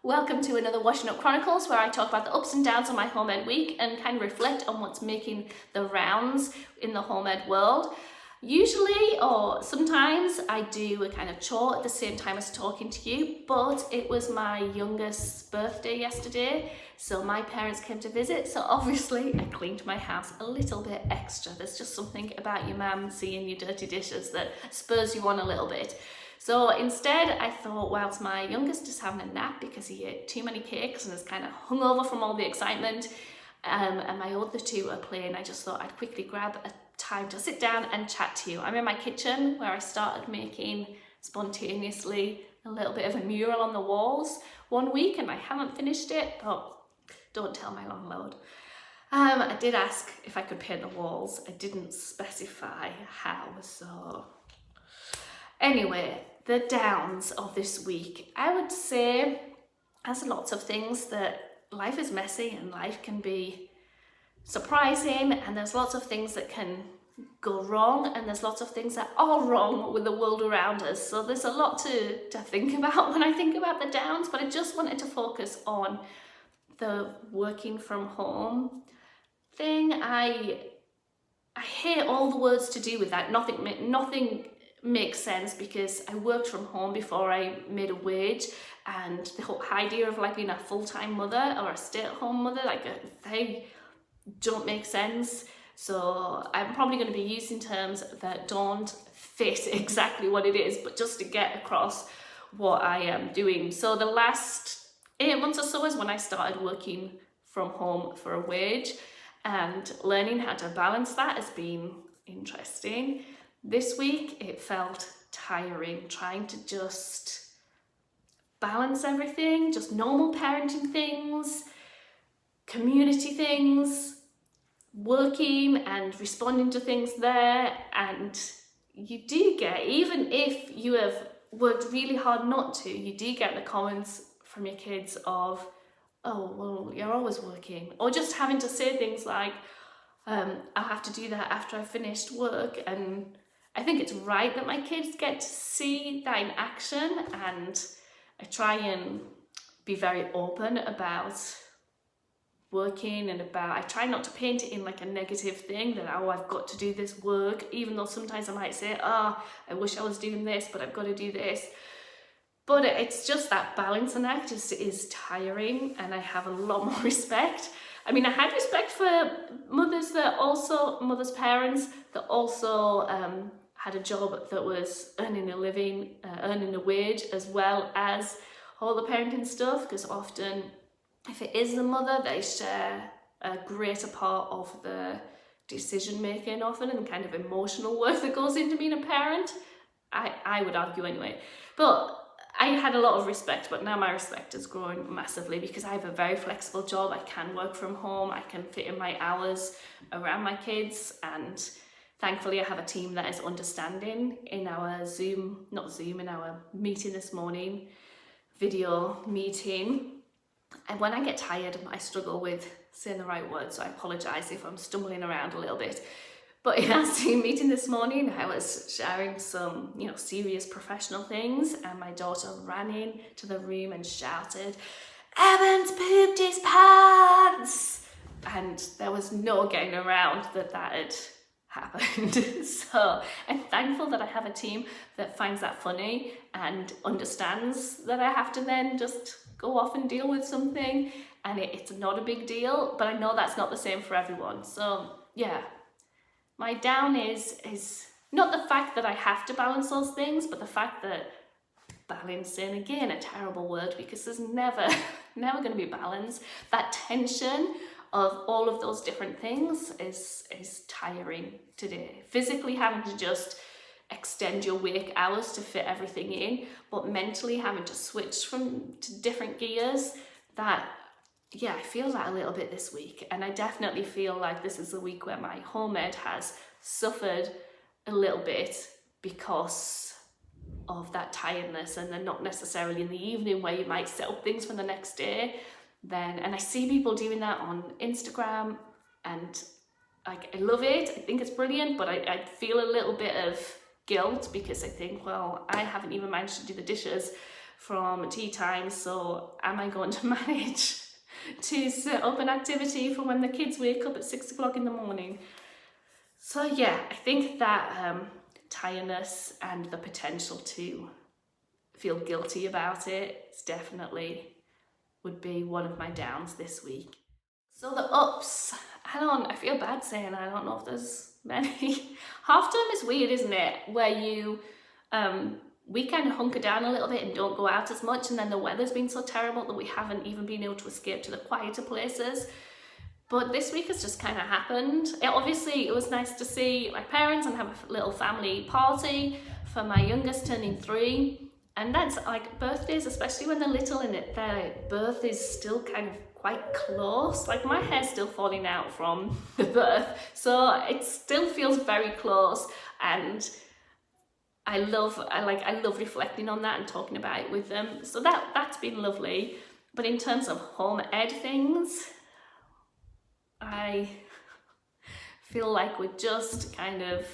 Welcome to another Washing Up Chronicles, where I talk about the ups and downs of my home ed week and kind of reflect on what's making the rounds in the home ed world. Usually, or sometimes, I do a kind of chore at the same time as talking to you, but it was my youngest's birthday yesterday, so my parents came to visit, so obviously I cleaned my house a little bit extra. There's just something about your mum seeing your dirty dishes that spurs you on a little bit. So instead, I thought, whilst my youngest is having a nap because he ate too many cakes and is kind of hungover from all the excitement, and my other two are playing, I just thought I'd quickly grab a time to sit down and chat to you. I'm in my kitchen where I started making spontaneously a little bit of a mural on the walls one week, and I haven't finished it, but don't tell my landlord. I did ask if I could paint the walls. I didn't specify how, so... Anyway, the downs of this week. I would say, as lots of things, that life is messy and life can be surprising, and there's lots of things that can go wrong, and there's lots of things that are wrong with the world around us. So there's a lot to think about when I think about the downs, but I just wanted to focus on the working from home thing. I hate all the words to do with that. Nothing makes sense, because I worked from home before I made a wage, and the whole idea of like being a full-time mother or a stay-at-home mother, they don't make sense. So I'm probably going to be using terms that don't fit exactly what it is, but just to get across what I am doing. So the last 8 months or so is when I started working from home for a wage, and learning how to balance that has been interesting. This week, it felt tiring, trying to just balance everything, just normal parenting things, community things, working and responding to things there. And you do get, even if you have worked really hard not to, you do get the comments from your kids of, oh, well, you're always working. Or just having to say things like, I'll have to do that after I've finished work. And I think it's right that my kids get to see that in action, and I try and be very open about working, and I try not to paint it in like a negative thing that, oh, I've got to do this work, even though sometimes I might say, I wish I was doing this, but I've got to do this. But it's just that balancing act is tiring, and I have a lot more respect. I mean, I had respect for mothers, parents that also had a job that was earning a living, earning a wage, as well as all the parenting stuff, because often if it is the mother, they share a greater part of the decision making often, and kind of emotional work that goes into being a parent. I would argue anyway. But I had a lot of respect, but now my respect has grown massively, because I have a very flexible job. I can work from home, I can fit in my hours around my kids, and thankfully I have a team that is understanding. In our in our meeting this morning, video meeting, and when I get tired, I struggle with saying the right words, so I apologise if I'm stumbling around a little bit. But in our Zoom meeting this morning, I was sharing some, serious professional things, and my daughter ran into the room and shouted, "Evan's pooped his pants!" And there was no getting around that had happened. So I'm thankful that I have a team that finds that funny and understands that I have to then just go off and deal with something, and it's not a big deal, but I know that's not the same for everyone. So yeah. My down is not the fact that I have to balance those things, but the fact that balancing, again, a terrible word, because there's never going to be balance. That tension of all of those different things is tiring today. Physically having to just extend your wake hours to fit everything in, but mentally having to switch to different gears, I feel that a little bit this week, and I definitely feel like this is a week where my home ed has suffered a little bit because of that tiredness, and then not necessarily in the evening where you might set up things for the next day. And I see people doing that on Instagram, and I love it. I think it's brilliant, but I feel a little bit of guilt, because I think, well, I haven't even managed to do the dishes from tea time, so am I going to manage to set up an activity for when the kids wake up at 6 o'clock in the morning? So yeah, I think that tiredness and the potential to feel guilty about it is definitely would be one of my downs this week. So the ups, I feel bad saying I don't know if there's many. Half term is weird, isn't it? Where you, we kind of hunker down a little bit and don't go out as much, and then the weather's been so terrible that we haven't even been able to escape to the quieter places. But this week has just kind of happened. It was nice to see my parents and have a little family party for my youngest turning 3. And that's like birthdays, especially when they're little and their birth is still kind of quite close. Like my hair's still falling out from the birth, so it still feels very close. And I love reflecting on that and talking about it with them. So that's been lovely. But in terms of home ed things, I feel like we're just kind of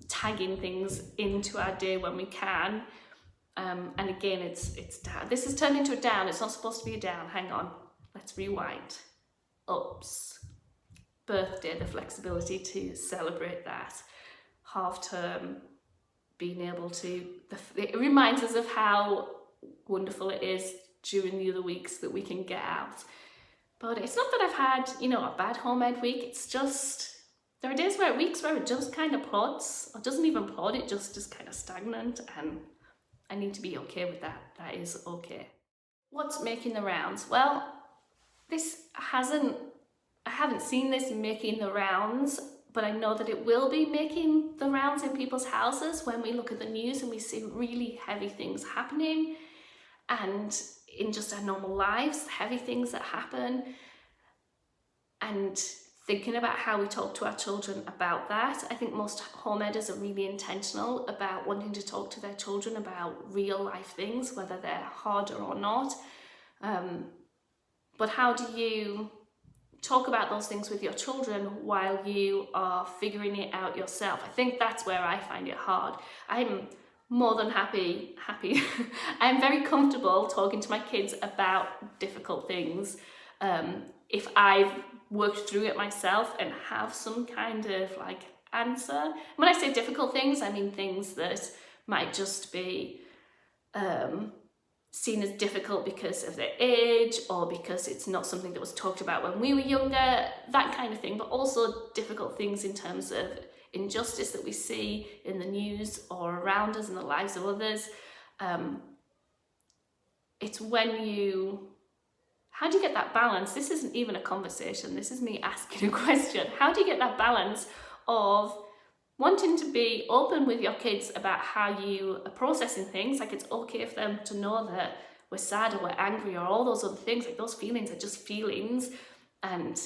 tagging things into our day when we can. And again, it's down. This has turned into a down. It's not supposed to be a down. Hang on. Let's rewind. Ups. Birthday, the flexibility to celebrate that. Half term, being able to... It reminds us of how wonderful it is during the other weeks that we can get out. But it's not that I've had, a bad home ed week. It's just... There are weeks where it just kind of plods, or doesn't even plod, it just is kind of stagnant, and I need to be okay with that. That is okay. What's making the rounds? Well, I haven't seen this making the rounds, but I know that it will be making the rounds in people's houses when we look at the news and we see really heavy things happening, and in just our normal lives, heavy things that happen, and thinking about how we talk to our children about that. I think most home editors are really intentional about wanting to talk to their children about real life things, whether they're harder or not. But how do you talk about those things with your children while you are figuring it out yourself? I think that's where I find it hard. I'm more than happy. I'm very comfortable talking to my kids about difficult things. If I've worked through it myself and have some kind of answer. When I say difficult things, I mean things that might just be seen as difficult because of their age, or because it's not something that was talked about when we were younger, that kind of thing, but also difficult things in terms of injustice that we see in the news or around us in the lives of others. It's how do you get that balance? This isn't even a conversation, this is me asking a question. How do you get that balance of wanting to be open with your kids about how you are processing things? Like, it's okay for them to know that we're sad or we're angry or all those other things. Like, those feelings are just feelings. And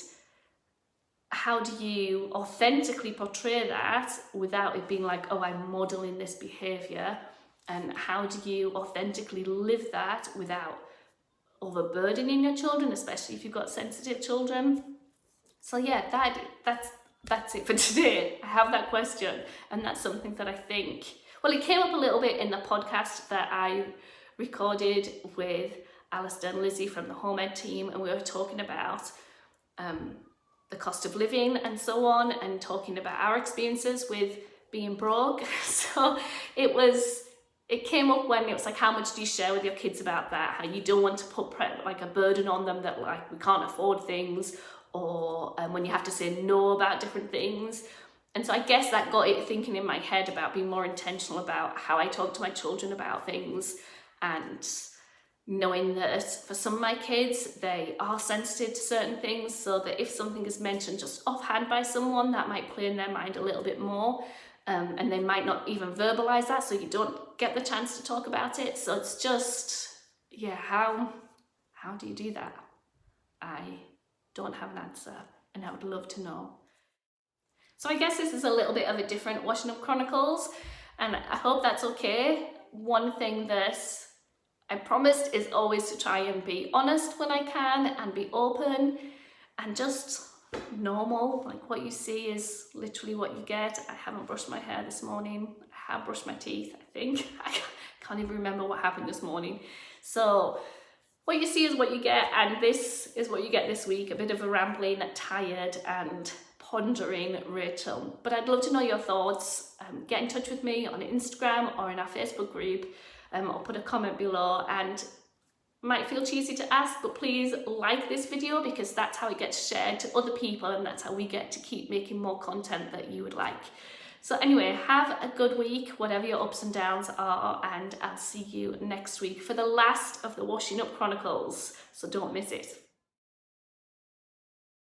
how do you authentically portray that without it being like, oh, I'm modeling this behavior? And how do you authentically live that without overburdening your children, especially if you've got sensitive children? So yeah, that's it for today. I have that question, and that's something that I think, well, it came up a little bit in the podcast that I recorded with Alistair and Lizzie from the Home Ed team, and we were talking about the cost of living and so on, and talking about our experiences with being broke. So it came up when it was like, how much do you share with your kids about that? How you don't want to put a burden on them that we can't afford things, or when you have to say no about different things. And so I guess that got it thinking in my head about being more intentional about how I talk to my children about things, and knowing that for some of my kids, they are sensitive to certain things, so that if something is mentioned just offhand by someone, that might play in their mind a little bit more. And they might not even verbalize that, so you don't get the chance to talk about it. So it's just, yeah, how do you do that? I don't have an answer, and I would love to know. So I guess this is a little bit of a different washing up Chronicles, and I hope that's okay. One thing that I promised is always to try and be honest when I can, and be open, and just normal. Like, what you see is literally what you get. I haven't brushed my hair this morning. I have brushed my teeth, I think. can't even remember what happened this morning. So what you see is what you get, and this is what you get this week, a bit of a rambling, tired and pondering Rachel. But I'd love to know your thoughts. Get in touch with me on Instagram or in our Facebook group, or put a comment below. And might feel cheesy to ask, but please like this video, because that's how it gets shared to other people, and that's how we get to keep making more content that you would like. So anyway, have a good week, whatever your ups and downs are, and I'll see you next week for the last of the Washing Up Chronicles, so don't miss it.